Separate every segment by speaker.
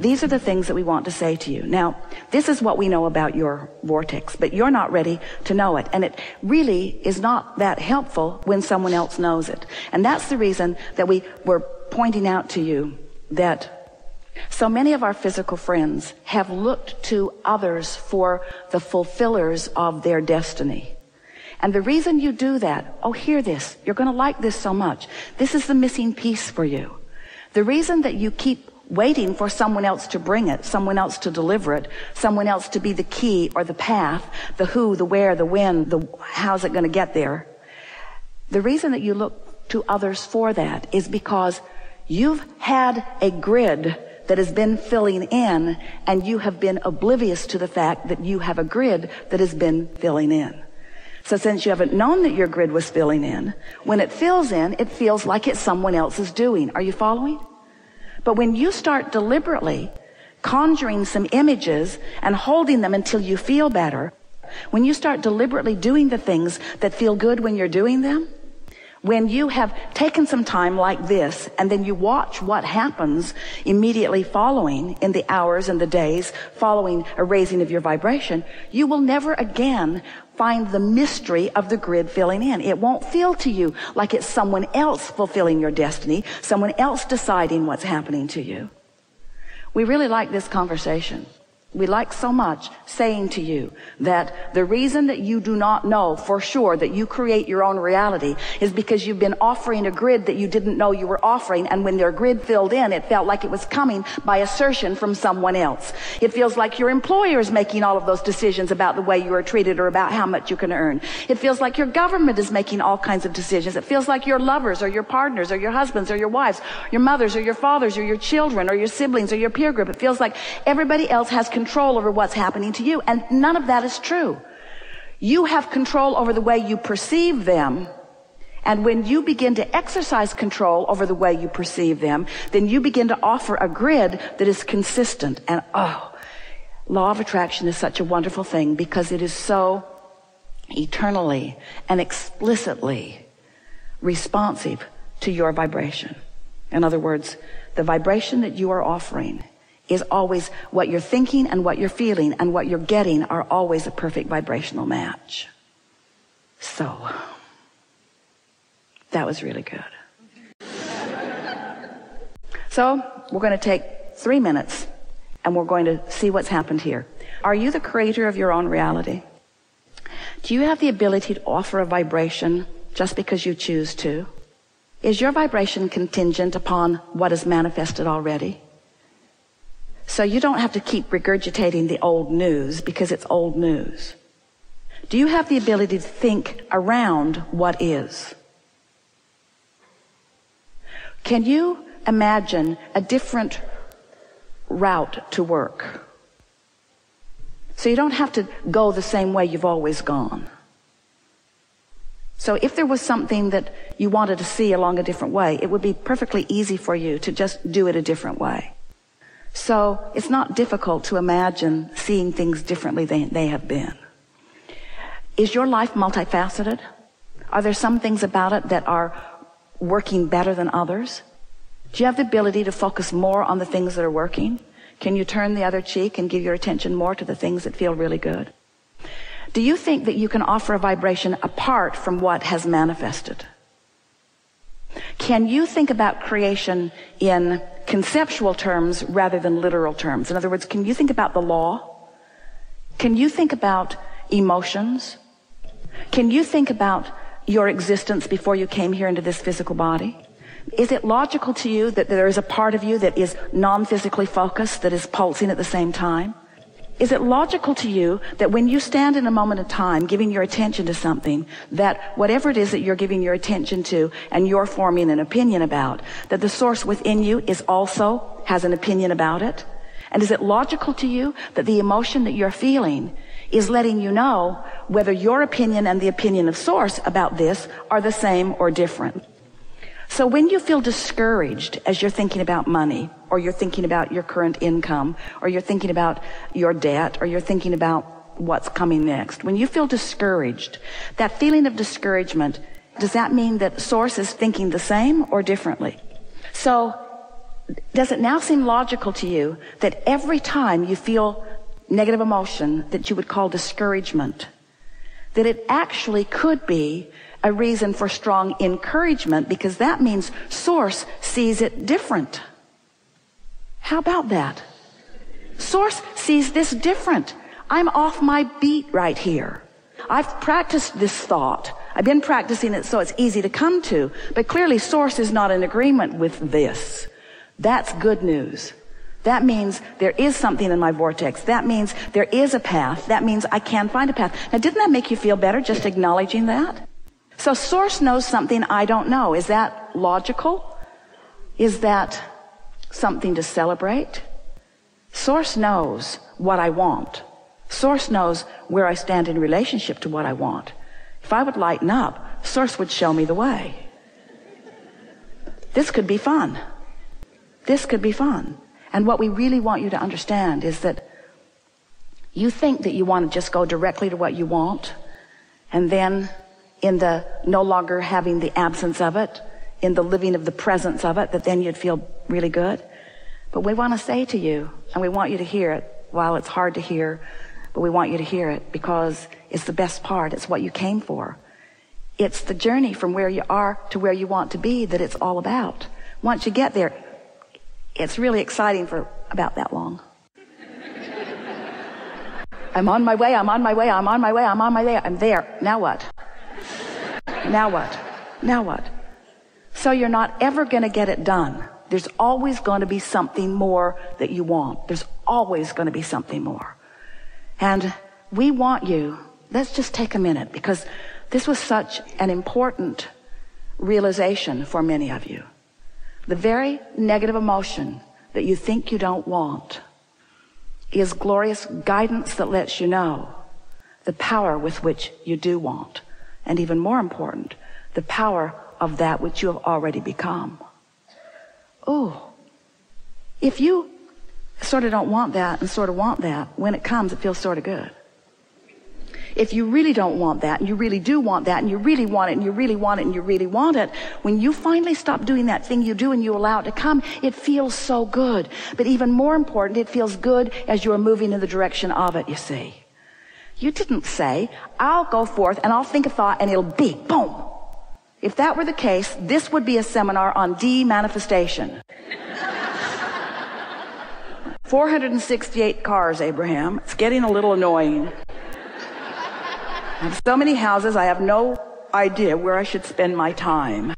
Speaker 1: these are the things that we want to say to you. Now, this is what we know about your vortex, but you're not ready to know it. And it really is not that helpful when someone else knows it. And that's the reason that we were pointing out to you that so many of our physical friends have looked to others for the fulfillers of their destiny. And the reason you do that, oh, hear this, you're going to like this so much. This is the missing piece for you. The reason that you keep waiting for someone else to bring it, someone else to deliver it, someone else to be the key or the path, the who, the where, the when, the how's it going to get there. The reason that you look to others for that is because you've had a grid that has been filling in, and you have been oblivious to the fact that you have a grid that has been filling in. So since you haven't known that your grid was filling in, when it fills in, it feels like it's someone else's doing. Are you following? But when you start deliberately conjuring some images and holding them until you feel better, when you start deliberately doing the things that feel good when you're doing them, when you have taken some time like this, and then you watch what happens immediately following in the hours and the days following a raising of your vibration, you will never again find the mystery of the grid filling in. It won't feel to you like it's someone else fulfilling your destiny, someone else deciding what's happening to you. We really like this conversation. We like so much saying to you that the reason that you do not know for sure that you create your own reality is because you've been offering a grid that you didn't know you were offering, and when their grid filled in, it felt like it was coming by assertion from someone else. It feels like your employer is making all of those decisions about the way you are treated or about how much you can earn. It feels like your government is making all kinds of decisions. It feels like your lovers or your partners or your husbands or your wives, your mothers or your fathers or your children or your siblings or your peer group. It feels like everybody else has control over what's happening to you, and none of that is true. You have control over the way you perceive them, and when you begin to exercise control over the way you perceive them, then you begin to offer a grid that is consistent. And law of attraction is such a wonderful thing because it is so eternally and explicitly responsive to your vibration. In other words, the vibration that you are offering is always what you're thinking and what you're feeling, and what you're getting are always a perfect vibrational match. So, that was really good. So, we're going to take 3 minutes and we're going to see what's happened here. Are you the creator of your own reality? Do you have the ability to offer a vibration just because you choose to? Is your vibration contingent upon what is manifested already? So you don't have to keep regurgitating the old news because it's old news. Do you have the ability to think around what is? Can you imagine a different route to work? So you don't have to go the same way you've always gone. So if there was something that you wanted to see along a different way, it would be perfectly easy for you to just do it a different way. So it's not difficult to imagine seeing things differently than they have been. Is your life multifaceted? Are there some things about it that are working better than others? Do you have the ability to focus more on the things that are working? Can you turn the other cheek and give your attention more to the things that feel really good? Do you think that you can offer a vibration apart from what has manifested? Can you think about creation in conceptual terms rather than literal terms? In other words, can you think about the law? Can you think about emotions? Can you think about your existence before you came here into this physical body? Is it logical to you that there is a part of you that is non-physically focused, that is pulsing at the same time? Is it logical to you that when you stand in a moment of time giving your attention to something, that whatever it is that you're giving your attention to and you're forming an opinion about, that the source within you is also has an opinion about it? And is it logical to you that the emotion that you're feeling is letting you know whether your opinion and the opinion of source about this are the same or different? So when you feel discouraged as you're thinking about money, or you're thinking about your current income, or you're thinking about your debt, or you're thinking about what's coming next, when you feel discouraged, that feeling of discouragement, does that mean that source is thinking the same or differently? So does it now seem logical to you that every time you feel negative emotion that you would call discouragement, that it actually could be a reason for strong encouragement, because that means Source sees it different? How about that? Source sees this different. I'm off my beat right here. I've practiced this thought. I've been practicing it so it's easy to come to, but clearly Source is not in agreement with this. That's good news. That means there is something in my vortex. That means there is a path. That means I can find a path. Now, didn't that make you feel better, just acknowledging that? So Source knows something I don't know. Is that logical? Is that something to celebrate? Source knows what I want. Source knows where I stand in relationship to what I want. If I would lighten up, Source would show me the way. This could be fun. This could be fun. And what we really want you to understand is that you think that you want to just go directly to what you want, and then in the no longer having the absence of it, in the living of the presence of it, that then you'd feel really good. But we want to say to you, and we want you to hear it while it's hard to hear, but we want you to hear it because it's the best part. It's what you came for. It's the journey from where you are to where you want to be that it's all about. Once you get there, it's really exciting for about that long. I'm on my way, I'm on my way, I'm on my way, I'm on my way, I'm there. Now what? Now what? Now what? So you're not ever going to get it done. There's always going to be something more that you want. There's always going to be something more. And we want you, let's just take a minute, because this was such an important realization for many of you. The very negative emotion that you think you don't want is glorious guidance that lets you know the power with which you do want. And even more important, the power of that which you have already become. Oh, if you sort of don't want that and sort of want that, when it comes, it feels sort of good. If you really don't want that, and you really do want that, and you really want it, and you really want it, and you really want it, when you finally stop doing that thing you do and you allow it to come, it feels so good. But even more important, it feels good as you are moving in the direction of it, you see. You didn't say, I'll go forth and I'll think a thought and it'll be, boom. If that were the case, this would be a seminar on de-manifestation. 468 cars, Abraham. It's getting a little annoying. I have so many houses, I have no idea where I should spend my time.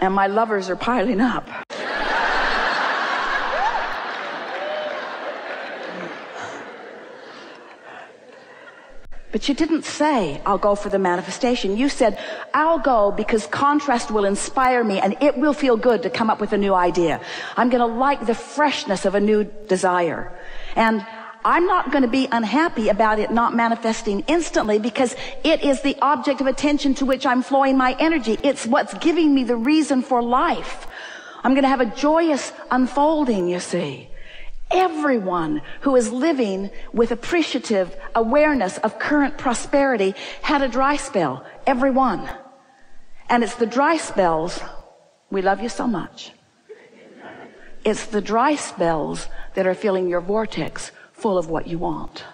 Speaker 1: And my lovers are piling up. But you didn't say, I'll go for the manifestation. You said, I'll go because contrast will inspire me and it will feel good to come up with a new idea. I'm going to like the freshness of a new desire. And I'm not going to be unhappy about it not manifesting instantly because it is the object of attention to which I'm flowing my energy. It's what's giving me the reason for life. I'm going to have a joyous unfolding, you see. Everyone who is living with appreciative awareness of current prosperity had a dry spell. Everyone. And it's the dry spells, we love you so much. It's the dry spells that are filling your vortex full of what you want.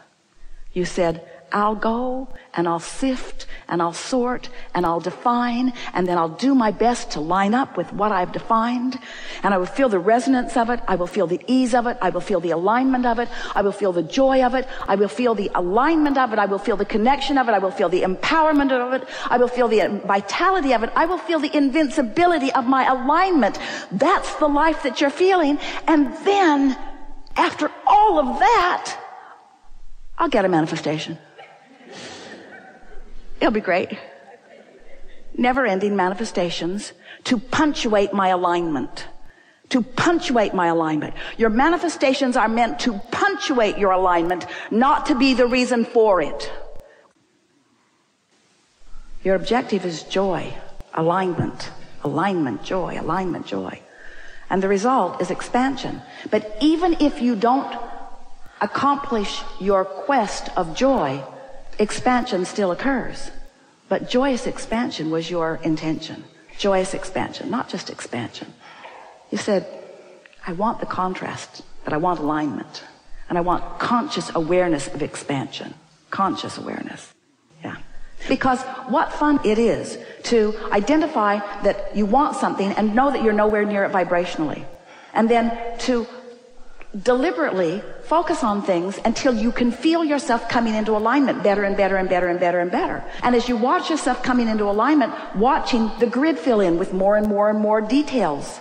Speaker 1: You said, I'll go and I'll sift and I'll sort and I'll define and then I'll do my best to line up with what I've defined, and I will feel the resonance of it. I will feel the ease of it. I will feel the alignment of it. I will feel the joy of it. I will feel the alignment of it. I will feel the connection of it. I will feel the empowerment of it. I will feel the vitality of it. I will feel the invincibility of my alignment. That's the life that you're feeling. And then after all of that, I'll get a manifestation. It'll be great. Never-ending manifestations to punctuate my alignment. To punctuate my alignment. Your manifestations are meant to punctuate your alignment, not to be the reason for it. Your objective is joy, alignment, joy, alignment, joy. And the result is expansion. But even if you don't accomplish your quest of joy, expansion still occurs. But joyous expansion was your intention. joyous expansion, not just expansion. You said, I want the contrast, but I want alignment. And I want conscious awareness of expansion. Conscious awareness. Yeah. Because what fun it is to identify that you want something and know that you're nowhere near it vibrationally. And then to deliberately focus on things until you can feel yourself coming into alignment better and better and better and better and better. And as you watch yourself coming into alignment, watching the grid fill in with more and more and more details.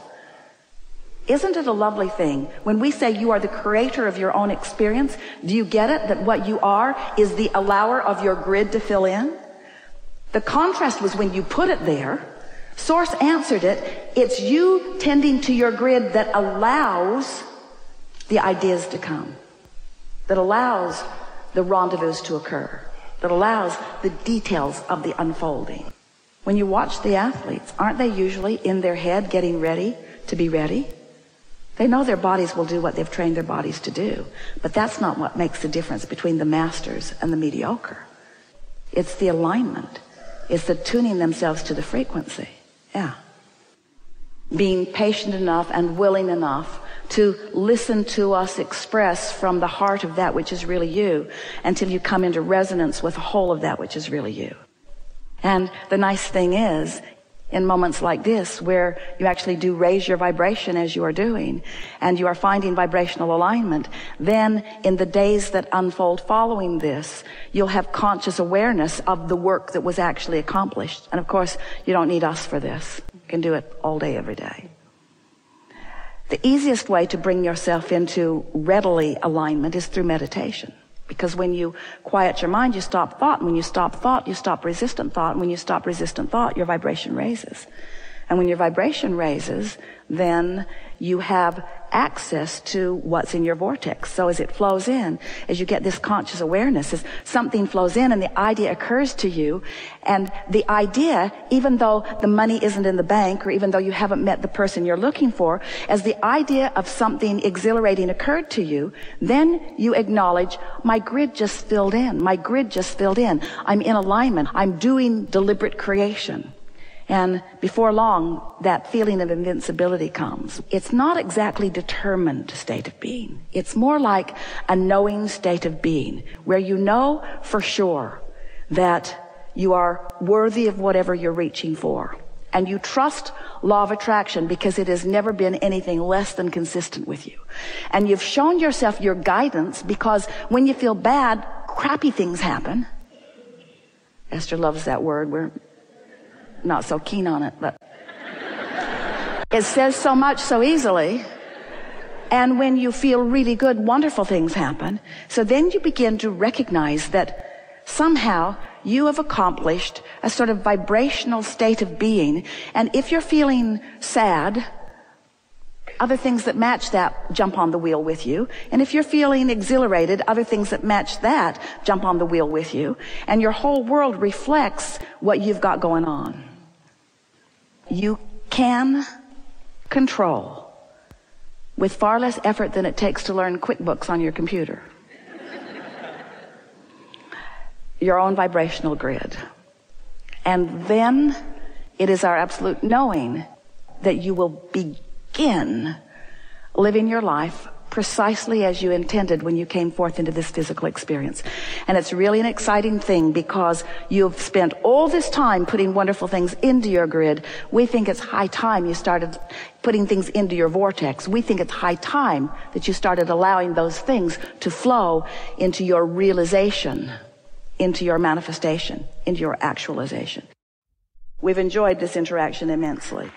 Speaker 1: Isn't it a lovely thing? When we say you are the creator of your own experience, do you get it? That what you are is the allower of your grid to fill in? The contrast was when you put it there. Source answered it. It's you tending to your grid that allows the ideas to come, that allows the rendezvous to occur, that allows the details of the unfolding. When you watch the athletes, aren't they usually in their head getting ready to be ready? They know their bodies will do what they've trained their bodies to do, but that's not what makes the difference between the masters and the mediocre. It's the alignment. It's the tuning themselves to the frequency. Yeah. Being patient enough and willing enough to listen to us express from the heart of that which is really you until you come into resonance with the whole of that which is really you. And the nice thing is, in moments like this where you actually do raise your vibration as you are doing and you are finding vibrational alignment, then in the days that unfold following this, you'll have conscious awareness of the work that was actually accomplished. And of course, you don't need us for this. You can do it all day, every day. The easiest way to bring yourself into readily alignment is through meditation. Because when you quiet your mind, you stop thought. And when you stop thought, you stop resistant thought. And when you stop resistant thought, your vibration raises. And when your vibration raises, then you have access to what's in your vortex. So as it flows in, as you get this conscious awareness, as something flows in and the idea occurs to you, and the idea, even though the money isn't in the bank or even though you haven't met the person you're looking for, as the idea of something exhilarating occurred to you, then you acknowledge, my grid just filled in. My grid just filled in. I'm in alignment. I'm doing deliberate creation. And before long, that feeling of invincibility comes. It's not exactly determined state of being. It's more like a knowing state of being, where you know for sure that you are worthy of whatever you're reaching for. And you trust law of attraction because it has never been anything less than consistent with you. And you've shown yourself your guidance because when you feel bad, crappy things happen. Esther loves that word. We're not so keen on it, but it says so much so easily. And when you feel really good, wonderful things happen. So then you begin to recognize that somehow you have accomplished a sort of vibrational state of being. And if you're feeling sad, other things that match that jump on the wheel with you. And if you're feeling exhilarated, other things that match that jump on the wheel with you. And your whole world reflects what you've got going on. You can control, with far less effort than it takes to learn QuickBooks on your computer, your own vibrational grid. And then it is our absolute knowing that you will begin living your life precisely as you intended when you came forth into this physical experience. And it's really an exciting thing because you've spent all this time putting wonderful things into your grid. We think it's high time you started putting things into your vortex. We think it's high time that you started allowing those things to flow into your realization, into your manifestation, into your actualization. We've enjoyed this interaction immensely.